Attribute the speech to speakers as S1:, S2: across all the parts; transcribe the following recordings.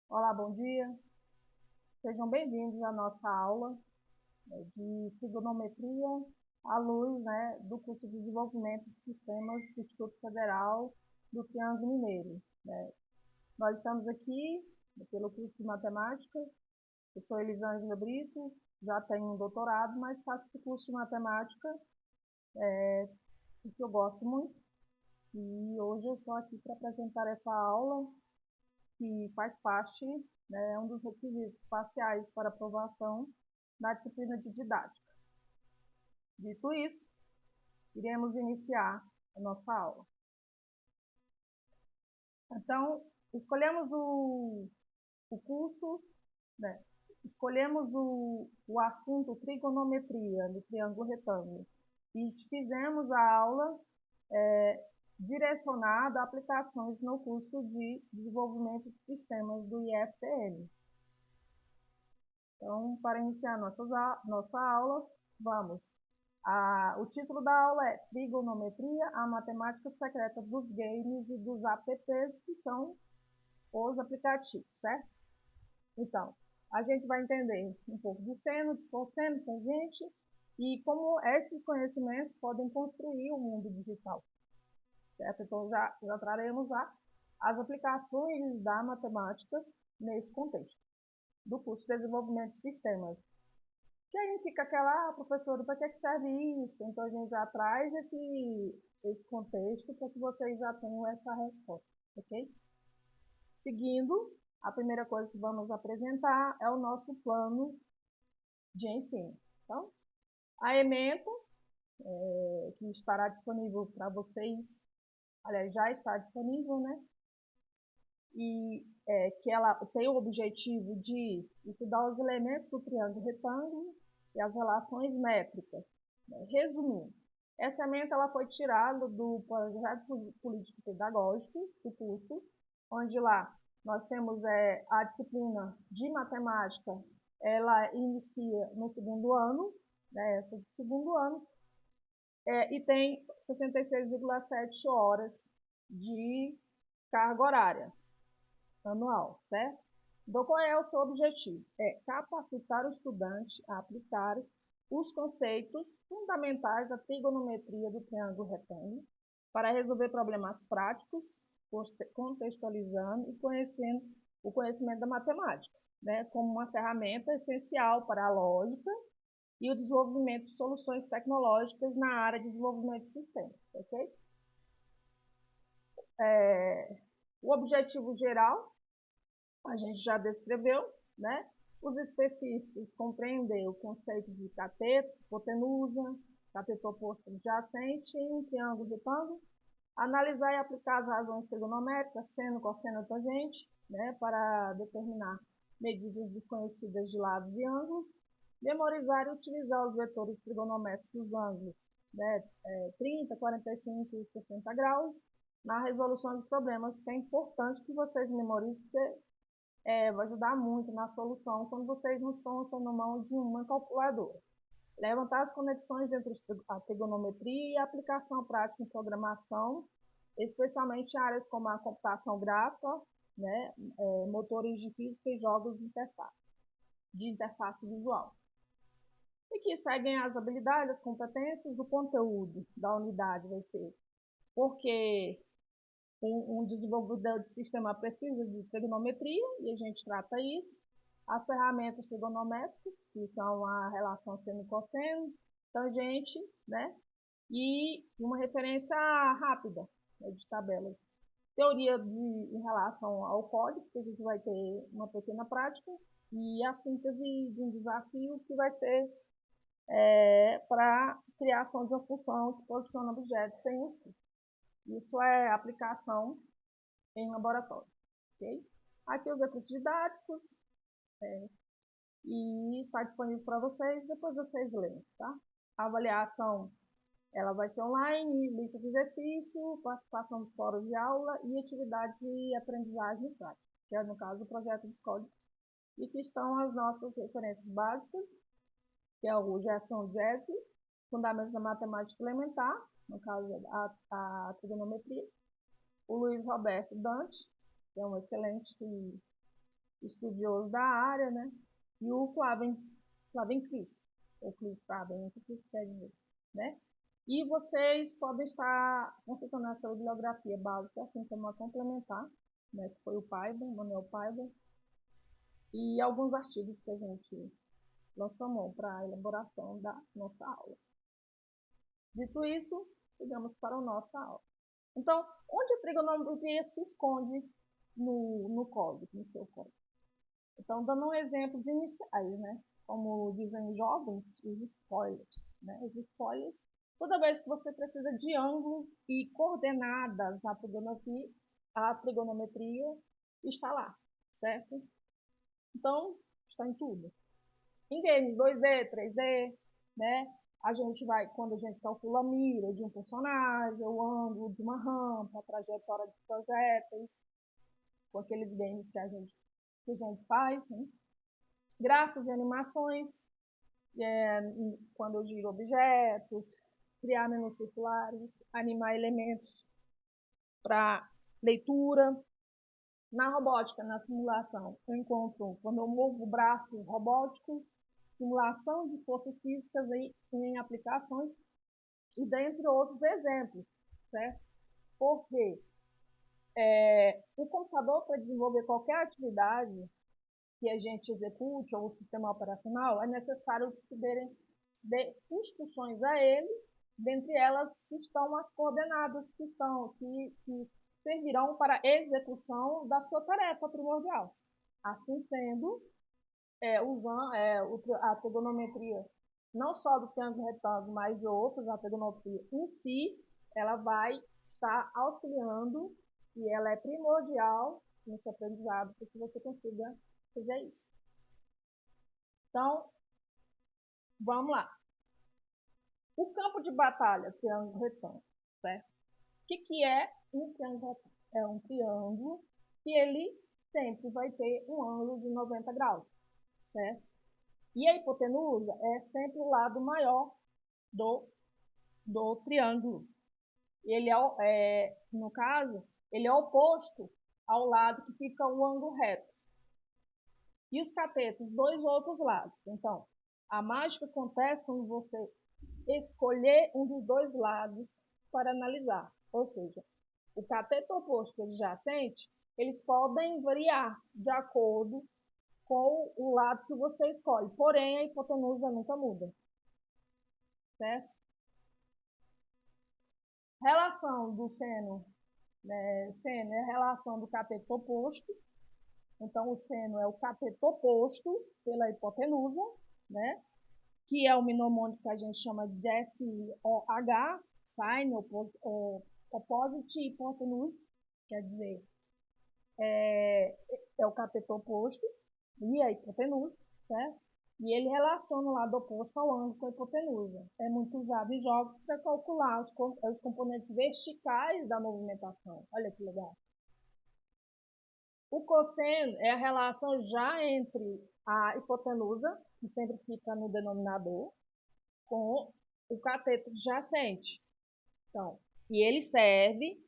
S1: Olá, bom dia. Sejam bem-vindos à nossa aula de trigonometria à luz, do curso de Desenvolvimento de Sistemas do Instituto Federal do Triângulo Mineiro. Nós estamos aqui pelo curso de Matemática. Eu sou Elisângela Brito, já tenho um doutorado, mas faço esse curso de Matemática porque eu gosto muito. E hoje eu estou aqui para apresentar essa aula que faz parte, é um dos requisitos parciais para aprovação na disciplina de didática. Dito isso, iremos iniciar a nossa aula. Então, escolhemos o curso, escolhemos o assunto trigonometria do triângulo retângulo e fizemos a aula direcionada a aplicações no curso de desenvolvimento de sistemas do IFPM. Então, para iniciar nossa aula, vamos. O título da aula é Trigonometria, a matemática secreta dos games e dos apps, que são os aplicativos, certo? Então, a gente vai entender um pouco de seno, de cosseno, tangente, e como esses conhecimentos podem construir o mundo digital, certo? Então, já traremos as aplicações da matemática nesse contexto do curso de Desenvolvimento de Sistemas. Que aí fica aquela, professora, para que serve isso? Então, a gente já traz esse contexto para que vocês já tenham essa resposta, ok? Seguindo, a primeira coisa que vamos apresentar é o nosso plano de ensino. Então, a ementa, que estará disponível para vocês, aliás, já está disponível, né? E que ela tem o objetivo de estudar os elementos do triângulo retângulo e as relações métricas. Resumindo, essa ementa ela foi tirada do projeto político-pedagógico do curso, onde lá nós temos a disciplina de matemática, ela inicia no segundo ano, essa do segundo ano, e tem 66,7 horas de carga horária anual, certo? Então, qual é o seu objetivo? É capacitar o estudante a aplicar os conceitos fundamentais da trigonometria do triângulo retângulo para resolver problemas práticos, contextualizando e conhecendo o conhecimento da matemática, como uma ferramenta essencial para a lógica e o desenvolvimento de soluções tecnológicas na área de desenvolvimento de sistemas, ok? O objetivo geral a gente já descreveu, Os específicos compreender o conceito de cateto, hipotenusa, cateto oposto adjacente em um triângulo retângulo, analisar e aplicar as razões trigonométricas, seno, cosseno e tangente, para determinar medidas desconhecidas de lados e ângulos, memorizar e utilizar os vetores trigonométricos dos ângulos, 30, 45 e 60 graus, na resolução de problemas, que é importante que vocês memorizem, porque vai ajudar muito na solução quando vocês não estão usando mão de uma calculadora. Levantar as conexões entre a trigonometria e a aplicação prática em programação, especialmente em áreas como a computação gráfica, motores de física e jogos de interface visual. E que seguem as habilidades, as competências, o conteúdo da unidade vai ser porque um desenvolvedor de sistema precisa de trigonometria, e a gente trata isso. As ferramentas trigonométricas, que são a relação seno e cosseno, tangente, e uma referência rápida, de tabelas. Teoria em relação ao código, que a gente vai ter uma pequena prática, e a síntese de um desafio que vai ser para a criação de uma função que posiciona objetos sem um fio. Isso é aplicação em laboratório, ok? Aqui os recursos didáticos, e está disponível para vocês, depois vocês leem, tá? A avaliação, ela vai ser online, lista de exercício, participação de fórum de aula e atividade de aprendizagem prática, que é, no caso, o projeto de escola. E aqui estão as nossas referências básicas, que é o Gerson Jesse, Fundamentos da Matemática Elementar, no caso, a trigonometria, o Luiz Roberto Dante, que é um excelente estudioso da área, né? E o Flavian Cris, ou Cris Flavian, o que isso quer dizer, né? E vocês podem estar consultando essa bibliografia básica, assim como a complementar, né? Que foi o Paiva, Manuel Paiva, e alguns artigos que a gente lançou para a elaboração da nossa aula. Dito isso, chegamos para a nossa aula. Então, onde a trigonometria se esconde no código, no seu código? Então, dando exemplos iniciais, né? Como dizem jovens, os spoilers. Né? Os spoilers, toda vez que você precisa de ângulos e coordenadas na trigonometria, a trigonometria está lá, certo? Então, está em tudo. Em games 2D, 3D, né? A gente vai, quando a gente calcula a mira de um personagem, o ângulo de uma rampa, a trajetória de projéteis, com aqueles games que a gente faz, né? Gráficos e animações, quando eu giro objetos, criar menus circulares, animar elementos para leitura. Na robótica, na simulação, eu encontro, quando eu movo o braço robótico, simulação de forças físicas em aplicações, e dentre outros exemplos, certo? Porque o computador, para desenvolver qualquer atividade que a gente execute, ou o sistema operacional, é necessário que se dê instruções a ele, dentre elas estão as coordenadas que servirão para a execução da sua tarefa primordial. Assim sendo, usando a trigonometria, não só do triângulo retângulo, mas de outros, a trigonometria em si, ela vai estar auxiliando e ela é primordial nesse aprendizado para que você consiga fazer isso. Então, vamos lá. O campo de batalha, triângulo retângulo, certo? O que é um triângulo retângulo? É um triângulo que ele sempre vai ter um ângulo de 90 graus, certo? E a hipotenusa é sempre o lado maior do triângulo. Ele no caso, ele é oposto ao lado que fica o ângulo reto. E os catetos, dois outros lados. Então, a mágica acontece quando você escolher um dos dois lados para analisar. Ou seja, o cateto oposto e o adjacente, eles podem variar de acordo com o lado que você escolhe. Porém, a hipotenusa nunca muda. Certo? Relação do seno, né? Seno é a relação do cateto oposto. Então, o seno é o cateto oposto pela hipotenusa, né? Que é o mnemônico que a gente chama de SOH, Sine, Opposite Hypotenuse, quer dizer, é o cateto oposto e a hipotenusa, certo? E ele relaciona o lado oposto ao ângulo com a hipotenusa. É muito usado em jogos para calcular os componentes verticais da movimentação. Olha que legal. O cosseno é a relação já entre a hipotenusa, que sempre fica no denominador, com o cateto adjacente. Então, e ele serve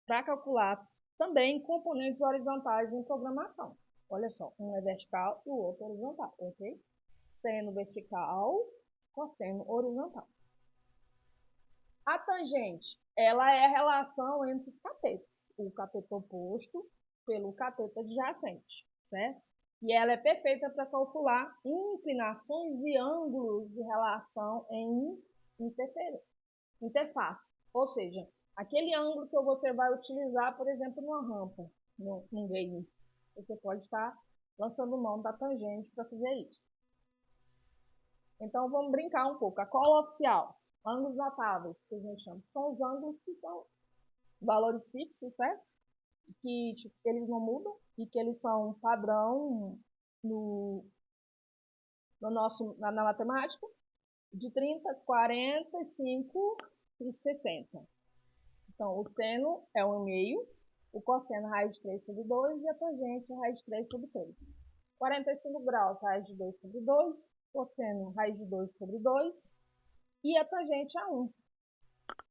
S1: para calcular também componentes horizontais em programação. Olha só, um é vertical e o outro é horizontal, ok? Seno vertical, cosseno horizontal. A tangente, ela é a relação entre os catetos, o cateto oposto pelo cateto adjacente, certo? E ela é perfeita para calcular inclinações e ângulos de relação em interface. Ou seja, aquele ângulo que você vai utilizar, por exemplo, numa rampa, num game. Você pode estar lançando mão da tangente para fazer isso. Então, vamos brincar um pouco. A cola oficial, ângulos notáveis, que a gente chama, são os ângulos que são valores fixos, certo? Que tipo, eles não mudam e que eles são padrão na matemática, de 30, 45 e 60. Então, o seno é 1,5, o cosseno raiz de 3 sobre 2 e a tangente raiz de 3 sobre 3. 45 graus, raiz de 2 sobre 2, cosseno raiz de 2 sobre 2 e a tangente é 1.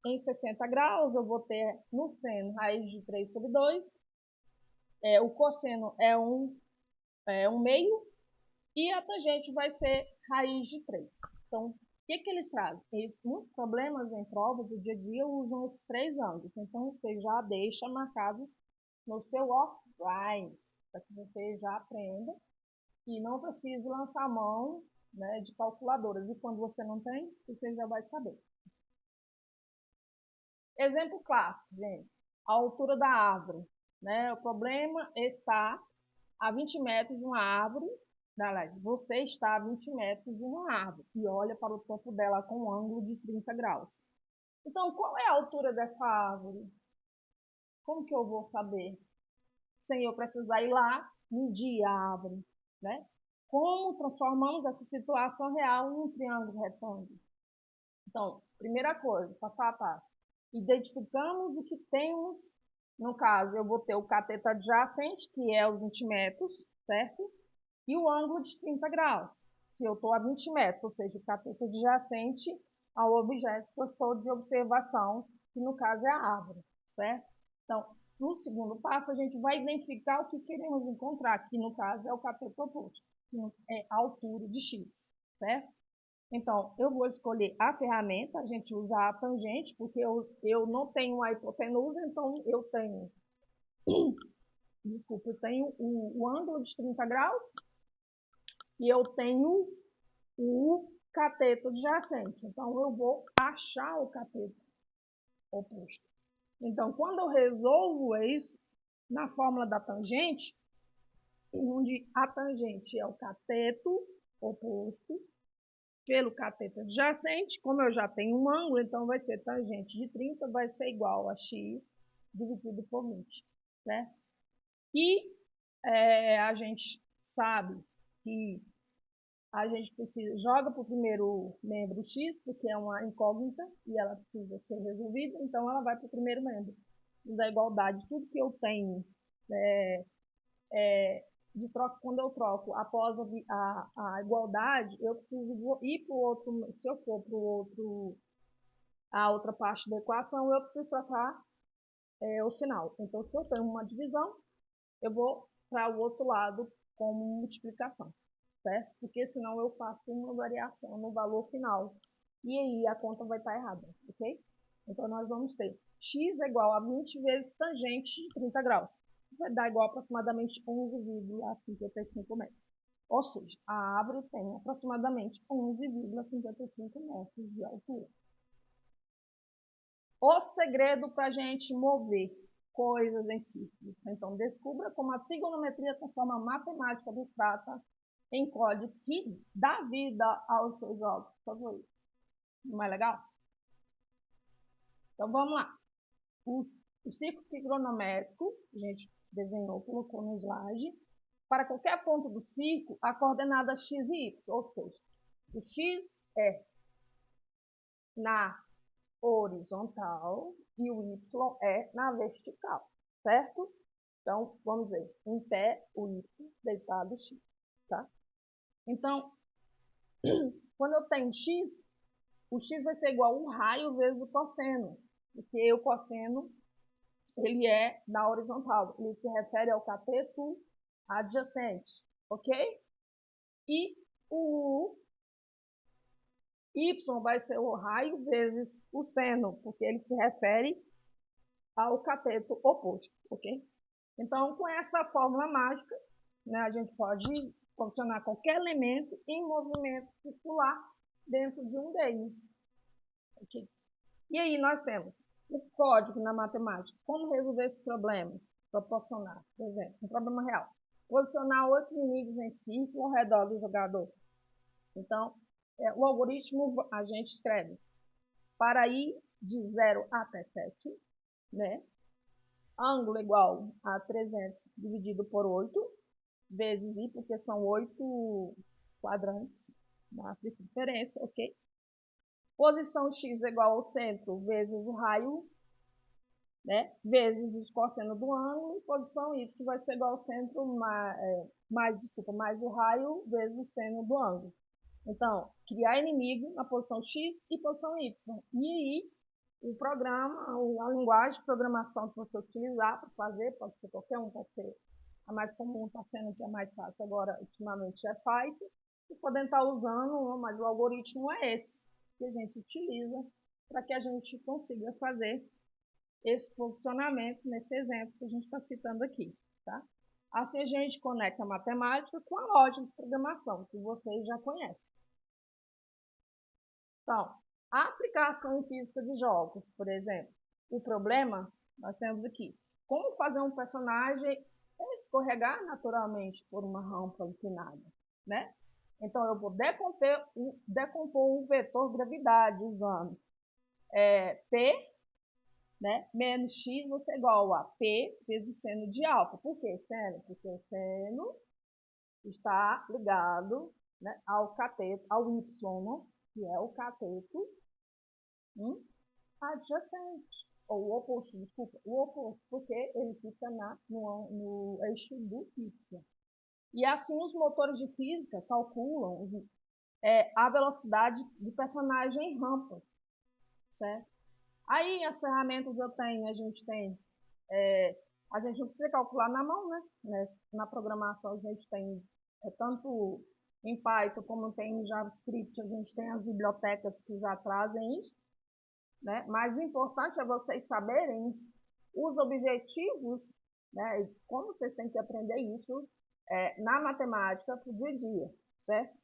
S1: Em 60 graus, eu vou ter no seno raiz de 3 sobre 2 o cosseno é um meio e a tangente vai ser raiz de 3. Então, o que eles fazem? Muitos problemas em provas do dia a dia usam esses 3 ângulos. Então, você já deixa marcado no seu offline, para que você já aprenda e não precise lançar a mão, né, de calculadoras. E quando você não tem, você já vai saber. Exemplo clássico, gente. A altura da árvore. Né? O problema está a 20 metros de uma árvore. Aliás, você está a 20 metros de uma árvore e olha para o topo dela com um ângulo de 30 graus. Então, qual é a altura dessa árvore? Como que eu vou saber? Sem eu precisar ir lá medir a árvore, né? Como transformamos essa situação real em um triângulo retângulo? Então, primeira coisa, passo a passo. Identificamos o que temos. No caso, eu vou ter o cateto adjacente, que é os 20 metros, certo? E o ângulo de 30 graus. Se eu estou a 20 metros, ou seja, o cateto adjacente ao objeto que eu estou de observação, que no caso é a árvore, certo? Então, no segundo passo, a gente vai identificar o que queremos encontrar, que no caso é o cateto oposto, que é a altura de x, certo? Então, eu vou escolher a ferramenta, a gente usa a tangente, porque eu não tenho a hipotenusa, então eu tenho, desculpa, eu tenho o ângulo de 30 graus e eu tenho o cateto adjacente. Então, eu vou achar o cateto oposto. Então, quando eu resolvo isso, na fórmula da tangente, onde a tangente é o cateto oposto, pelo cateto adjacente, como eu já tenho um ângulo, então vai ser tangente de 30, vai ser igual a x dividido por 20, né? E a gente sabe que a gente joga para o primeiro membro x, porque é uma incógnita e ela precisa ser resolvida, então ela vai para o primeiro membro da igualdade. Tudo que eu tenho de troca, quando eu troco após a igualdade, eu preciso ir para o outro, se eu for para o outro, a outra parte da equação, eu preciso trocar o sinal. Então, se eu tenho uma divisão, eu vou para o outro lado como multiplicação, certo? Porque senão eu faço uma variação no valor final. E aí a conta vai estar errada, ok? Então, nós vamos ter x é igual a 20 vezes tangente de 30 graus. Vai dar igual a aproximadamente 11,55 metros. Ou seja, a árvore tem aproximadamente 11,55 metros de altura. O segredo para a gente mover coisas em círculos. Então, descubra como a trigonometria transforma a matemática abstrata em código que dá vida aos seus jogos favoritos. Não é legal? Então, vamos lá. O círculo trigonométrico, a gente desenhou, colocou no slide. Para qualquer ponto do círculo, a coordenada x e y, ou seja, o x é na horizontal e o y é na vertical, certo? Então, vamos dizer, em pé, o y, deitado, o x, tá? Então, quando eu tenho x, o x vai ser igual a um raio vezes o cosseno, porque o cosseno, ele é na horizontal, ele se refere ao cateto adjacente, ok? E o y vai ser o raio vezes o seno, porque ele se refere ao cateto oposto, ok? Então, com essa fórmula mágica, né, a gente pode posicionar qualquer elemento em movimento circular dentro de um game. Okay? E aí nós temos o código na matemática. Como resolver esse problema? Proporcionar, por exemplo, um problema real. Posicionar 8 inimigos em círculo ao redor do jogador. Então, o algoritmo a gente escreve para ir de 0 até 7, né? Ângulo igual a 300 dividido por 8, vezes i, porque são 8 quadrantes na circunferência, ok? Posição x é igual ao centro vezes o raio, né? Vezes o cosseno do ângulo, e posição y vai ser igual ao centro mais o raio vezes o seno do ângulo. Então, criar inimigo na posição x e posição y. E aí, o programa, a linguagem de programação que você utilizar para fazer, pode ser qualquer um, pode ser mais comum está sendo, que é mais fácil agora, ultimamente, é Python, e podem estar usando, mas o algoritmo é esse que a gente utiliza para que a gente consiga fazer esse posicionamento nesse exemplo que a gente está citando aqui, tá? Assim a gente conecta a matemática com a lógica de programação, que vocês já conhecem. Então, a aplicação em física de jogos, por exemplo, o problema, nós temos aqui, como fazer um personagem escorregar naturalmente por uma rampa inclinada, né? Então, eu vou decompor o vetor gravidade usando P, né, menos X vai ser igual a P vezes seno de alfa. Por que seno? Porque o seno está ligado, né, ao cateto, ao Y, que é o cateto adjacente. Ou o oposto, desculpa, o oposto, porque ele fica no eixo do Y. E assim os motores de física calculam a velocidade do personagem em rampas, certo? Aí as ferramentas a gente tem, a gente não precisa calcular na mão, né? Na programação a gente tem, tanto em Python como tem em JavaScript, a gente tem as bibliotecas que já trazem isso, né? Mas o importante é vocês saberem os objetivos, né? E como vocês têm que aprender isso na matemática para o dia a dia, certo?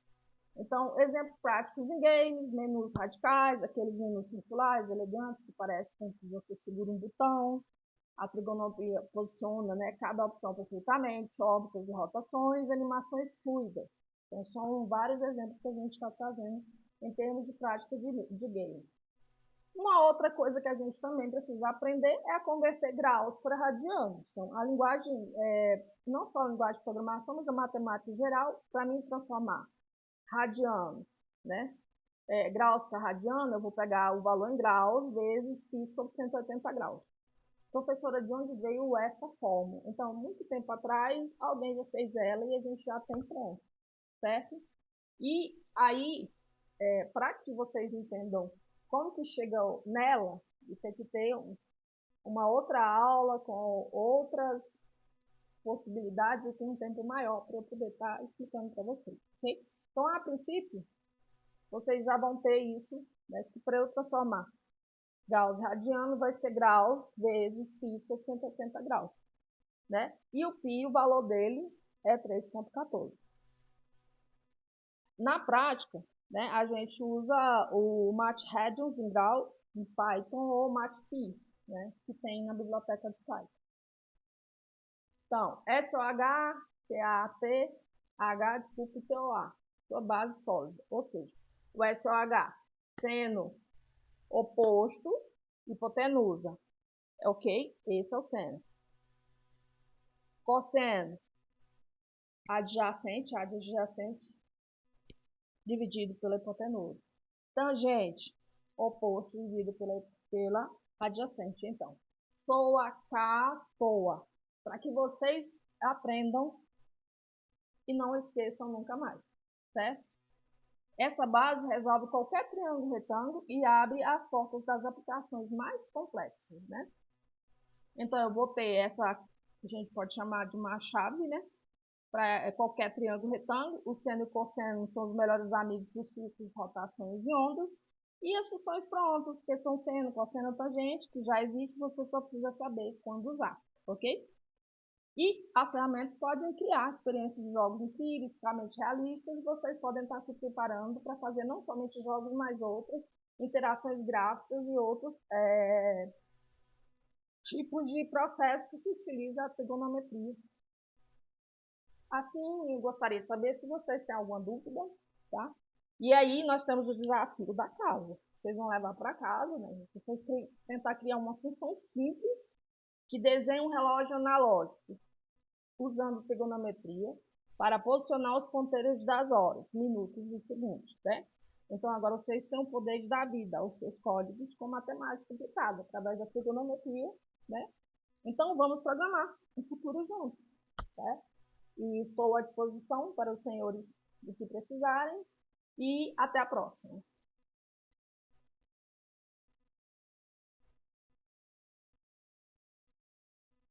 S1: Então, exemplos práticos em games, menus radicais, aqueles menus circulares, elegantes, que parecem com que você segura um botão. A trigonometria posiciona, né, cada opção perfeitamente, órbitas e rotações, animações fluidas. Então, são vários exemplos que a gente está trazendo em termos de prática de game. Uma outra coisa que a gente também precisa aprender é a converter graus para radianos. Então, a linguagem, não só a linguagem de programação, mas a matemática em geral, para mim transformar radiano, né? Graus para radiano, eu vou pegar o valor em graus vezes π sobre 180 graus. Professora, de onde veio essa fórmula? Então, muito tempo atrás, alguém já fez ela e a gente já tem pronto, certo? E aí, para que vocês entendam como que chega nela, e tem que ter uma outra aula com outras possibilidades e um tempo maior para eu poder estar explicando para vocês, ok? Então, a princípio, vocês já vão ter isso, né, que para eu transformar graus radiano vai ser graus vezes π sobre 180 graus, né? E o π, o valor dele é 3,14. Na prática, né, a gente usa o MathRadians em grau em Python ou MathPy, né, que tem na biblioteca de Python. Então, SOH, CAT, H, desculpa, TOA, sua base sólida. Ou seja, o SOH, seno oposto, hipotenusa. Ok? Esse é o seno. Cosseno, adjacente dividido pela hipotenusa. Tangente, oposto dividido pela adjacente. Então, soa, cá, toa. Para que vocês aprendam e não esqueçam nunca mais, certo? Essa base resolve qualquer triângulo retângulo e abre as portas das aplicações mais complexas, né? Então, eu vou ter essa, a gente pode chamar de uma chave, né? Para qualquer triângulo retângulo, o seno e o cosseno são os melhores amigos dos ciclos, rotações e ondas. E as funções prontas, que são seno, cosseno, tangente, que já existe, você só precisa saber quando usar, ok? E as ferramentas podem criar experiências de jogos empiricamente realistas e vocês podem estar se preparando para fazer não somente jogos, mas outras interações gráficas e outros tipos de processos que se utiliza a trigonometria. Assim, eu gostaria de saber se vocês têm alguma dúvida, tá? E aí, nós temos o desafio da casa. Vocês vão levar para casa, né? Vocês tentar criar uma função simples que desenhe um relógio analógico, usando trigonometria, para posicionar os ponteiros das horas, minutos e segundos, né? Então, agora vocês têm o poder de dar vida aos seus códigos com matemática aplicada, através da trigonometria, né? Então, vamos programar um futuro juntos, certo? E estou à disposição para os senhores do que precisarem. E até a próxima.